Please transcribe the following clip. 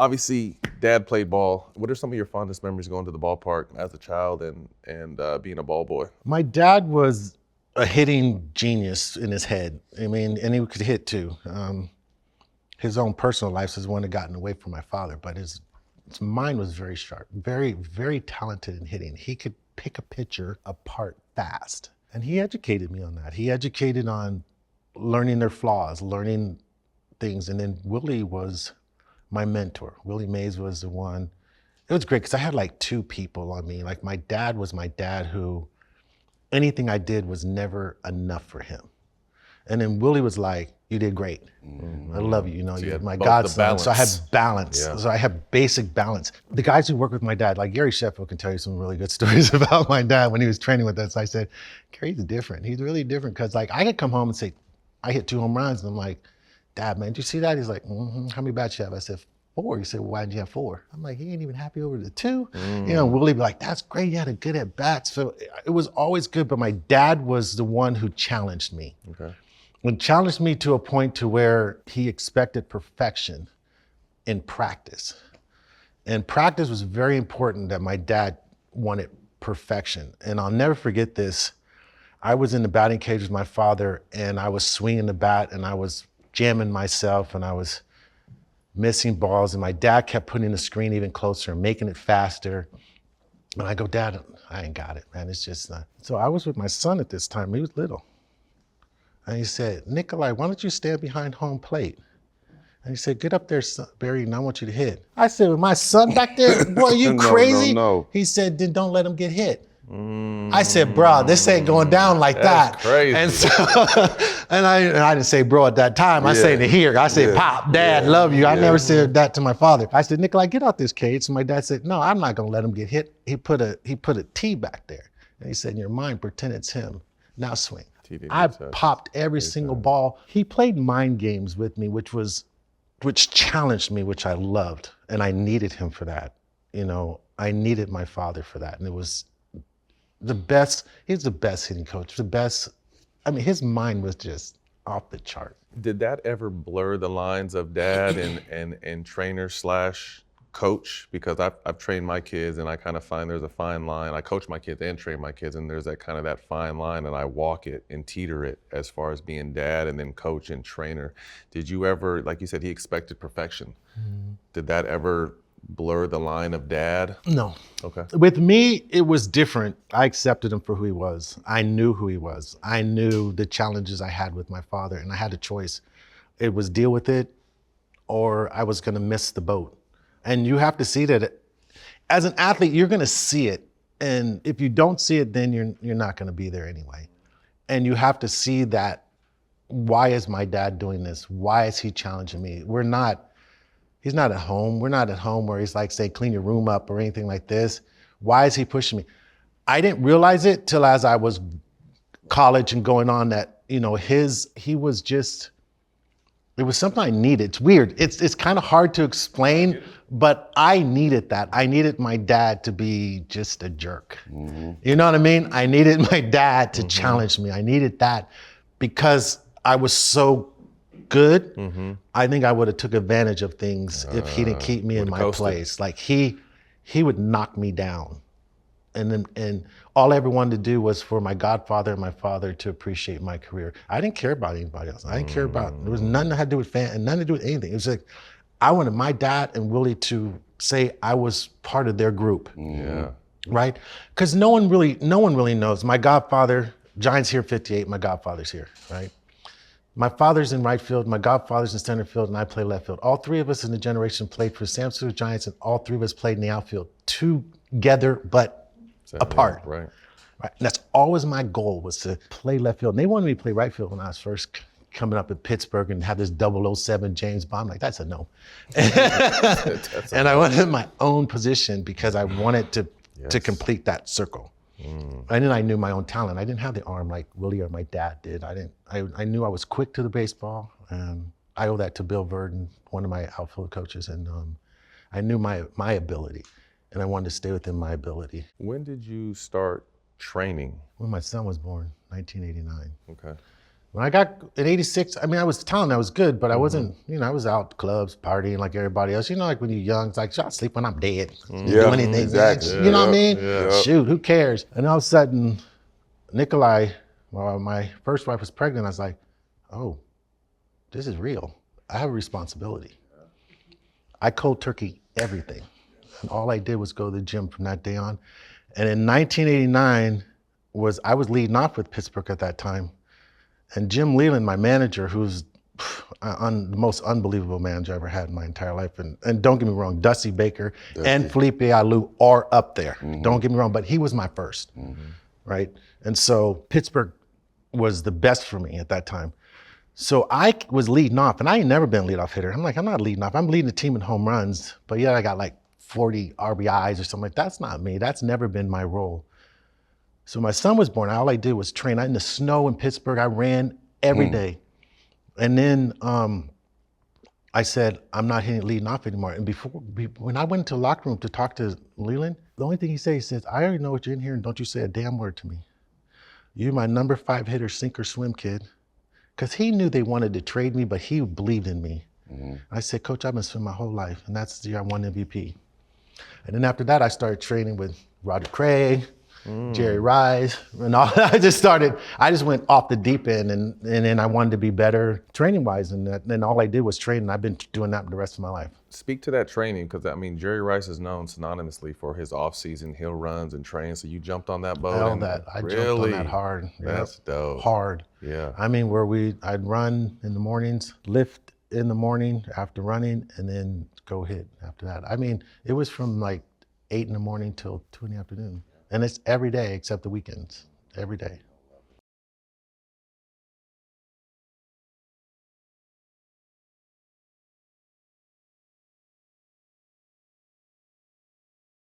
Obviously, Dad played ball. What are some of your fondest memories going to the ballpark as a child and being a ball boy? My dad was a hitting genius in his head. I mean, and he could hit too. His own personal life is one that gotten away from my father, but his mind was very sharp, very, very talented in hitting. He could pick a pitcher apart fast. And he educated me on that. He educated on learning their flaws, learning things. And then Willie was my mentor. Willie Mays was the one. It was great because I had like two people on me. Like my dad was my dad who anything I did was never enough for him. And then Willie was like, you did great. I love you, So you you're had my both godson. the So I had balance. balance. Yeah. So I have basic balance. The guys who work with my dad, like Gary Sheffield can tell you some really good stories about my dad when he was training with us. I said, Gary's different. He's really different because like I could come home and say, I hit 2 home runs. And I'm like, Dad, man, did you see that? He's like, how many bats you have? I said, 4. He said, well, why did you have 4? I'm like, he ain't even happy over the 2. You know, Willie be like, that's great. You had a good at bats. So it was always good. But my dad was the one who challenged me. Okay. And challenged me to a point to where he expected perfection in practice. And practice was very important that my dad wanted perfection. And I'll never forget this. I was in the batting cage with my father and I was swinging the bat and I was jamming myself and I was missing balls and my dad kept putting the screen even closer and making it faster. And I go, Dad, I ain't got it, man. It's just not. So I was with my son at this time. He was little. And he said, Nikolai, why don't you stand behind home plate? And he said, get up there, Barry, and I want you to hit. I said, with my son back there, boy, you crazy? No. He said, then don't let him get hit. I said, bro, this ain't going down like That's that. crazy. And so, and I didn't say bro at that time. I say to here. I say, Pop, Dad, love you. I never said that to my father. I said, Nikolai, get out this cage. So my dad said, no, I'm not gonna let him get hit. He put a T back there. And he said, in your mind, pretend it's him. Now swing. I popped every single ball. He played mind games with me, which challenged me, which I loved. And I needed him for that. You know, I needed my father for that. And it was the best, he's the best hitting coach, the best. I mean, his mind was just off the chart. Did that ever blur the lines of dad and trainer / coach? Because I've trained my kids and I kind of find there's a fine line. I coach my kids and train my kids and there's that fine line and I walk it and teeter it as far as being dad and then coach and trainer. Did you ever, like you said, he expected perfection. Did that ever blur the line of dad? No. Okay. With me, it was different. I accepted him for who he was. I knew who he was. I knew the challenges I had with my father and I had a choice. It was deal with it or I was gonna miss the boat. And you have to see that as an athlete, you're gonna see it. And if you don't see it, then you're not gonna be there anyway. And you have to see that, why is my dad doing this? Why is he challenging me? He's not at home. We're not at home where he's like, say, clean your room up or anything like this. Why is he pushing me? I didn't realize it till as I was college and going on that, you know, he was just, it was something I needed. It's weird. It's kind of hard to explain, but I needed that. I needed my dad to be just a jerk. You know what I mean? I needed my dad to challenge me. I needed that because I was so good. I think I would have took advantage of things if he didn't keep me in my place. Like he would knock me down. And all I ever wanted to do was for my godfather and my father to appreciate my career. I didn't care about anybody else. I didn't care about, there was nothing that had to do with fan and nothing to do with anything. It was like, I wanted my dad and Willie to say I was part of their group. Yeah. Right? Because no one really knows. My godfather, Giants here 58, my godfather's here, right? My father's in right field, my godfather's in center field, and I play left field. All three of us in the generation played for San Francisco Giants, and all three of us played in the outfield together, but apart. Right. And that's always my goal, was to play left field. And they wanted me to play right field when I was first coming up in Pittsburgh and have this 007 James Bond. I'm like, that's a no. And I wanted my own position because I wanted to complete that circle. And then I knew my own talent. I didn't have the arm like Willie or my dad did. I knew I was quick to the baseball. I owe that to Bill Verdon, one of my outfield coaches. And I knew my ability and I wanted to stay within my ability. When did you start training? When my son was born, 1989. Okay. When I got in '86, I mean, I was talented, I was good, but I Mm-hmm. wasn't, I was out clubs, partying like everybody else. Like when you're young, it's like, I'll sleep when I'm dead. Mm-hmm. You do Yeah, anything, exactly. man. You know what I mean? Yeah. Shoot, who cares? And all of a sudden, Nikolai, well, my first wife was pregnant. I was like, oh, this is real. I have a responsibility. I cold turkey everything. And all I did was go to the gym from that day on. And in 1989 I was leading off with Pittsburgh at that time. And Jim Leland, my manager, who's the most unbelievable manager I ever had in my entire life. And don't get me wrong, Dusty Baker and Felipe Alou are up there. Don't get me wrong, but he was my first, right? And so Pittsburgh was the best for me at that time. So I was leading off, and I ain't never been a leadoff hitter. I'm like, I'm not leading off. I'm leading the team in home runs, but yeah, I got like 40 RBIs or something like that. That's not me. That's never been my role. So my son was born. All I did was train out in the snow in Pittsburgh. I ran every day. And then I said, I'm not leading off anymore. And when I went into the locker room to talk to Leland, the only thing he says, I already know what you're in here, and don't you say a damn word to me. You're my number 5 hitter, sink or swim kid. Because he knew they wanted to trade me, but he believed in me. I said, Coach, I've been swimming my whole life, and that's the year I won MVP. And then after that, I started training with Roger Craig, Jerry Rice, and all. I just went off the deep end, and then I wanted to be better training wise, and then all I did was train, and I've been doing that the rest of my life. Speak to that training, because I mean, Jerry Rice is known synonymously for his off-season hill runs and trains. So you jumped on that boat. I jumped on that hard. That's dope. Hard. Yeah. I mean, I'd run in the mornings, lift in the morning after running, and then go hit after that. I mean, it was from like 8 in the morning till 2 in the afternoon. And it's every day except the weekends, every day.